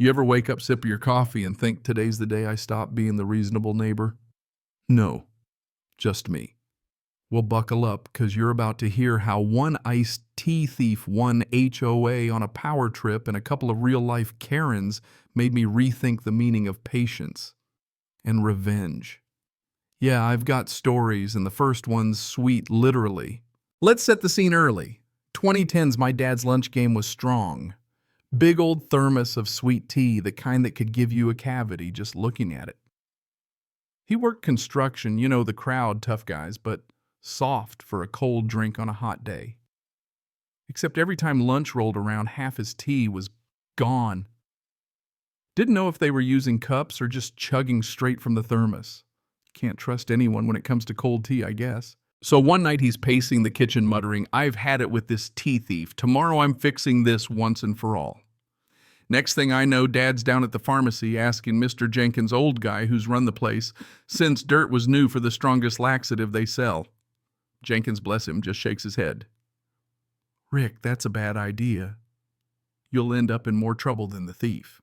You ever wake up, sip your coffee, and think today's the day I stop being the reasonable neighbor? No, just me. Well, buckle up, because you're about to hear how one iced tea thief won HOA on a power trip and a couple of real-life Karens made me rethink the meaning of patience and revenge. Yeah, I've got stories, and the first one's sweet, literally. Let's set the scene early. 2010s, my dad's lunch game was strong. Big old thermos of sweet tea, the kind that could give you a cavity just looking at it. He worked construction, you know, the crowd, tough guys, but soft for a cold drink on a hot day. Except every time lunch rolled around, half his tea was gone. Didn't know if they were using cups or just chugging straight from the thermos. Can't trust anyone when it comes to cold tea, I guess. So one night he's pacing the kitchen muttering, "I've had it with this tea thief. Tomorrow I'm fixing this once and for all." Next thing I know, Dad's down at the pharmacy asking Mr. Jenkins' old guy who's run the place, since dirt was new for the strongest laxative they sell. Jenkins, bless him, just shakes his head. "Rick, that's a bad idea. You'll end up in more trouble than the thief."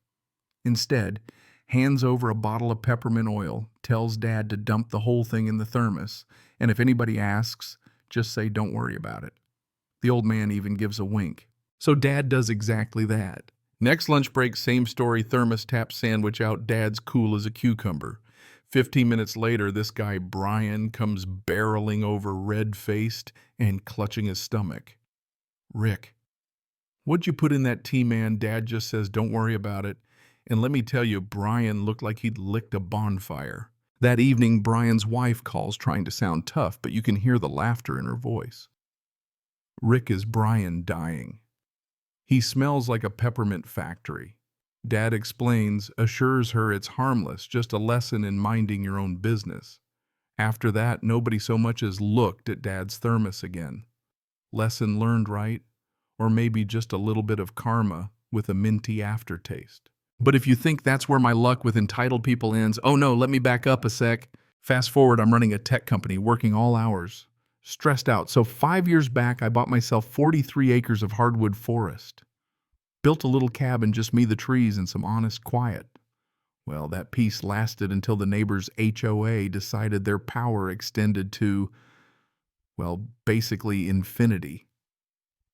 Instead, hands over a bottle of peppermint oil, tells Dad to dump the whole thing in the thermos, and if anybody asks, just say don't worry about it. The old man even gives a wink. So Dad does exactly that. Next lunch break, same story, thermos tap sandwich out, Dad's cool as a cucumber. 15 minutes later, this guy Brian comes barreling over red-faced and clutching his stomach. "Rick, what'd you put in that tea, man?" Dad just says don't worry about it. And let me tell you, Brian looked like he'd licked a bonfire. That evening, Brian's wife calls trying to sound tough, but you can hear the laughter in her voice. Rick, is Brian dying? He smells like a peppermint factory. Dad explains, assures her it's harmless, just a lesson in minding your own business. After that, nobody so much as looked at Dad's thermos again. Lesson learned, right? Or maybe just a little bit of karma with a minty aftertaste. But if you think that's where my luck with entitled people ends, oh no, let me back up a sec. Fast forward, I'm running a tech company, working all hours. Stressed out. So 5 years back, I bought myself 43 acres of hardwood forest. Built a little cabin, just me, the trees, and some honest quiet. Well, that peace lasted until the neighbors' HOA decided their power extended to, well, basically infinity.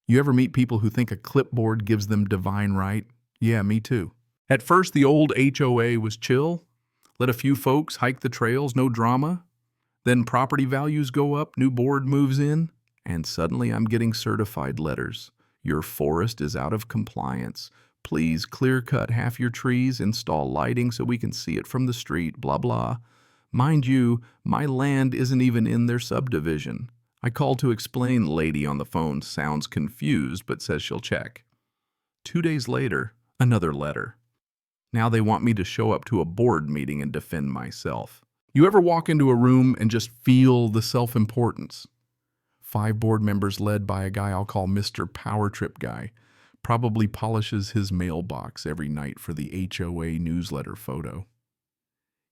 You ever meet people who think a clipboard gives them divine right? Yeah, me too. At first, the old HOA was chill. Let a few folks hike the trails, no drama. Then property values go up, new board moves in, and suddenly I'm getting certified letters. Your forest is out of compliance. Please clear cut half your trees, install lighting so we can see it from the street, blah, blah. Mind you, my land isn't even in their subdivision. I call to explain, lady on the phone sounds confused but says she'll check. 2 days later, another letter. Now they want me to show up to a board meeting and defend myself. You ever walk into a room and just feel the self-importance? 5 board members led by a guy I'll call Mr. Power Trip Guy, probably polishes his mailbox every night for the HOA newsletter photo.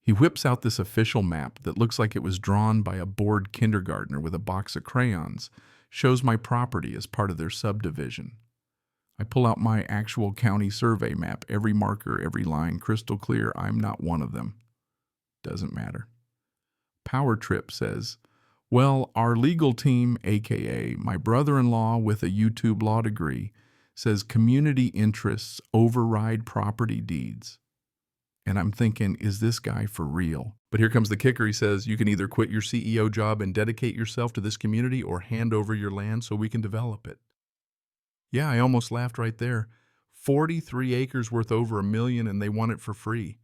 He whips out this official map that looks like it was drawn by a bored kindergartner with a box of crayons, shows my property as part of their subdivision. I pull out my actual county survey map, every marker, every line, crystal clear. I'm not one of them. Doesn't matter. Power Trip says, well, our legal team, aka my brother-in-law with a YouTube law degree, says community interests override property deeds. And I'm thinking, is this guy for real? But here comes the kicker. He says, you can either quit your CEO job and dedicate yourself to this community or hand over your land so we can develop it. Yeah, I almost laughed right there. 43 acres worth over $1 million and they want it for free.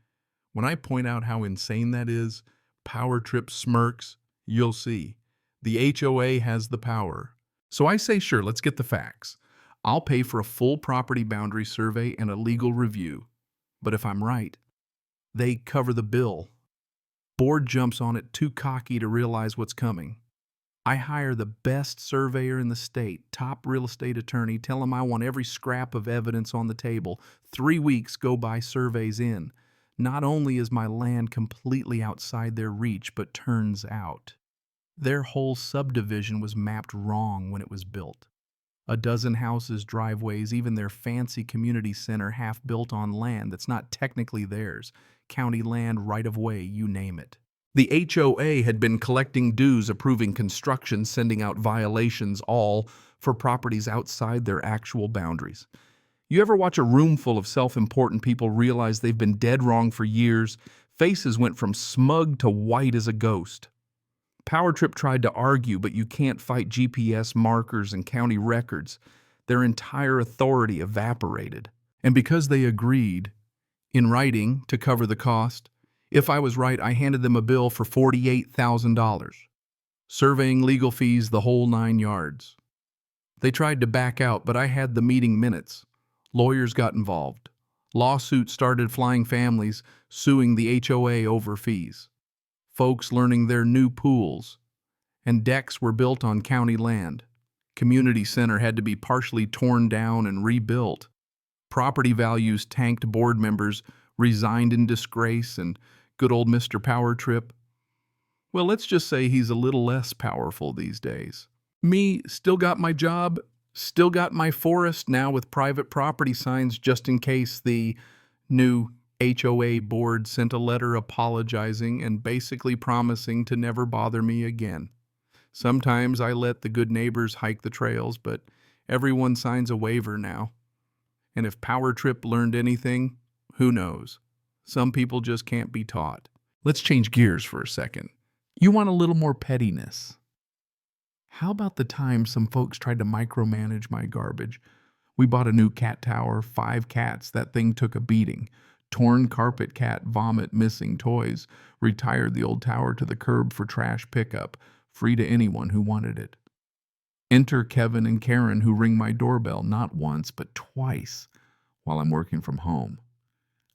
When I point out how insane that is, Power Trip smirks. You'll see. The HOA has the power. So I say, sure, let's get the facts. I'll pay for a full property boundary survey and a legal review. But if I'm right, they cover the bill. Board jumps on it, too cocky to realize what's coming. I hire the best surveyor in the state, top real estate attorney, tell him I want every scrap of evidence on the table. 3 weeks go by, surveys in. Not only is my land completely outside their reach, but turns out their whole subdivision was mapped wrong when it was built. A dozen houses, driveways, even their fancy community center half built on land that's not technically theirs. County land, right-of-way, you name it. The HOA had been collecting dues, approving construction, sending out violations, all for properties outside their actual boundaries. You ever watch a room full of self-important people realize they've been dead wrong for years? Faces went from smug to white as a ghost. Power Trip tried to argue, but you can't fight GPS markers and county records. Their entire authority evaporated. And because they agreed, in writing, to cover the cost, if I was right, I handed them a bill for $48,000. Surveying, legal fees, the whole 9 yards. They tried to back out, but I had the meeting minutes. Lawyers got involved. Lawsuits started flying, families suing the HOA over fees. Folks learning their new pools. And decks were built on county land. Community center had to be partially torn down and rebuilt. Property values tanked, board members resigned in disgrace, and good old Mr. Power Trip, well, let's just say he's a little less powerful these days. Me, still got my job, still got my forest, now with private property signs just in case the new HOA board sent a letter apologizing and basically promising to never bother me again. Sometimes I let the good neighbors hike the trails, but everyone signs a waiver now. And if Power Trip learned anything, who knows? Some people just can't be taught. Let's change gears for a second. You want a little more pettiness? How about the time some folks tried to micromanage my garbage? We bought a new cat tower, 5 cats, that thing took a beating. Torn carpet, cat vomit, missing toys. Retired the old tower to the curb for trash pickup, free to anyone who wanted it. Enter Kevin and Karen, who ring my doorbell not once but twice while I'm working from home.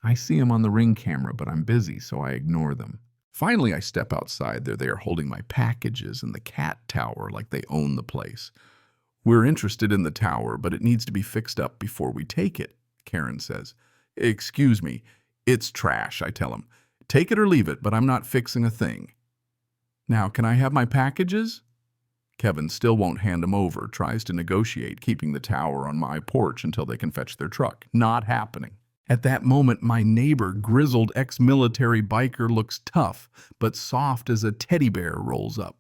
I see them on the Ring camera, but I'm busy, so I ignore them. Finally, I step outside. They're there holding my packages in the cat tower like they own the place. We're interested in the tower, but it needs to be fixed up before we take it, Karen says. Excuse me, it's trash, I tell him. Take it or leave it, but I'm not fixing a thing. Now, can I have my packages? Kevin still won't hand them over, tries to negotiate, keeping the tower on my porch until they can fetch their truck. Not happening. At that moment, my neighbor, grizzled ex-military biker, looks tough, but soft as a teddy bear, rolls up.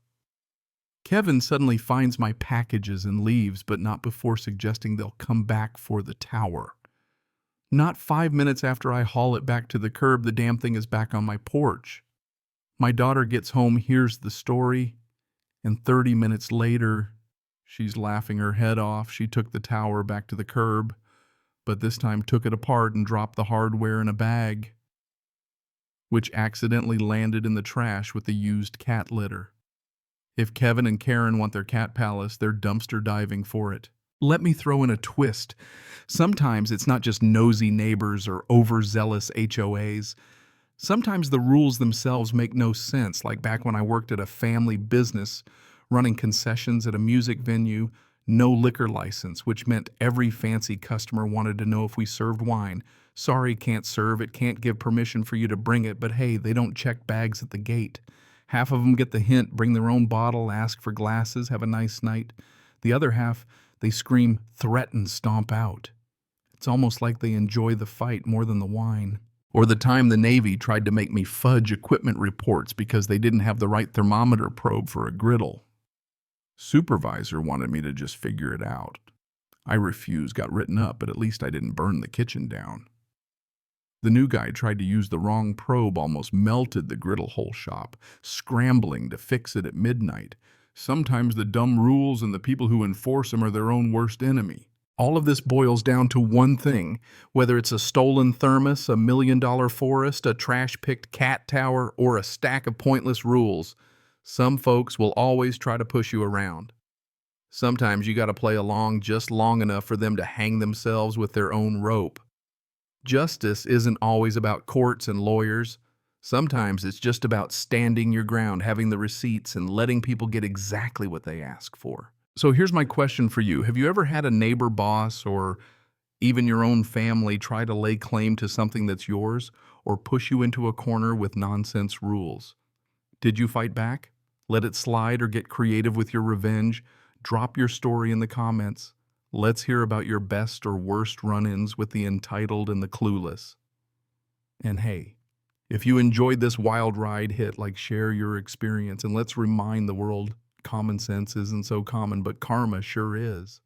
Kevin suddenly finds my packages and leaves, but not before suggesting they'll come back for the tower. Not 5 minutes after I haul it back to the curb, the damn thing is back on my porch. My daughter gets home, hears the story, and 30 minutes later, she's laughing her head off. She took the tower back to the curb, but this time took it apart and dropped the hardware in a bag, which accidentally landed in the trash with the used cat litter. If Kevin and Karen want their cat palace, they're dumpster diving for it. Let me throw in a twist. Sometimes it's not just nosy neighbors or overzealous HOAs. Sometimes the rules themselves make no sense, like back when I worked at a family business running concessions at a music venue. No liquor license, which meant every fancy customer wanted to know if we served wine. Sorry, can't serve it, can't give permission for you to bring it, but hey, they don't check bags at the gate. Half of them get the hint, bring their own bottle, ask for glasses, have a nice night. The other half, they scream, threaten, stomp out. It's almost like they enjoy the fight more than the wine. Or the time the Navy tried to make me fudge equipment reports because they didn't have the right thermometer probe for a griddle. Supervisor wanted me to just figure it out. I refused, got written up, but at least I didn't burn the kitchen down. The new guy tried to use the wrong probe, almost melted the griddle hole shop, scrambling to fix it at midnight. Sometimes the dumb rules and the people who enforce them are their own worst enemy. All of this boils down to one thing, whether it's a stolen thermos, a $1 million forest, a trash-picked cat tower, or a stack of pointless rules. Some folks will always try to push you around. Sometimes you got to play along just long enough for them to hang themselves with their own rope. Justice isn't always about courts and lawyers. Sometimes it's just about standing your ground, having the receipts, and letting people get exactly what they ask for. So here's my question for you. Have you ever had a neighbor, boss, or even your own family try to lay claim to something that's yours or push you into a corner with nonsense rules? Did you fight back? Let it slide or get creative with your revenge? Drop your story in the comments. Let's hear about your best or worst run-ins with the entitled and the clueless. And hey, if you enjoyed this wild ride, share your experience, and let's remind the world common sense isn't so common, but karma sure is.